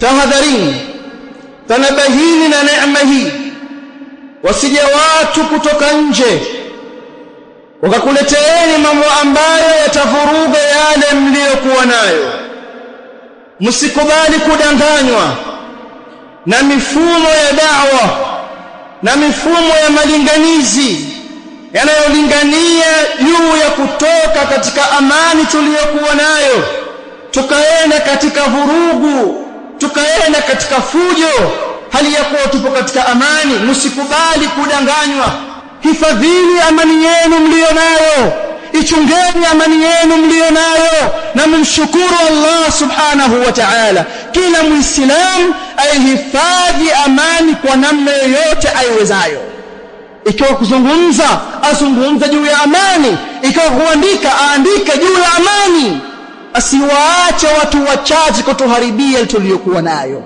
tahadharini, tanabahini na neema hii, wasije watu kutoka nje wakakuleteeni mambo ambayo yatavuruga yale mliokuwa nayo. Msikubali kudanganywa na mifumo ya da'wa na mifumo ya malinganizi yanayolingania juu ya kutoka katika amani tuliyokuwa nayo tukaenda katika vurugu, tukaenda katika fujo, hali ya kuwa tupo katika amani. Msikubali kudanganywa. Hifadhini amani yenu mlionayo, ichungeni amani yenu mlionayo, na mumshukuru Allah subhanahu wa ta'ala. Kila muislamu aihifadhi amani kwa namna yoyote aiwezayo. Ikiwa kuzungumza, azungumza juu ya amani. Ikiwa kuandika, aandike juu ya amani. Asiwaache watu wachache kutuharibia tuliyokuwa nayo.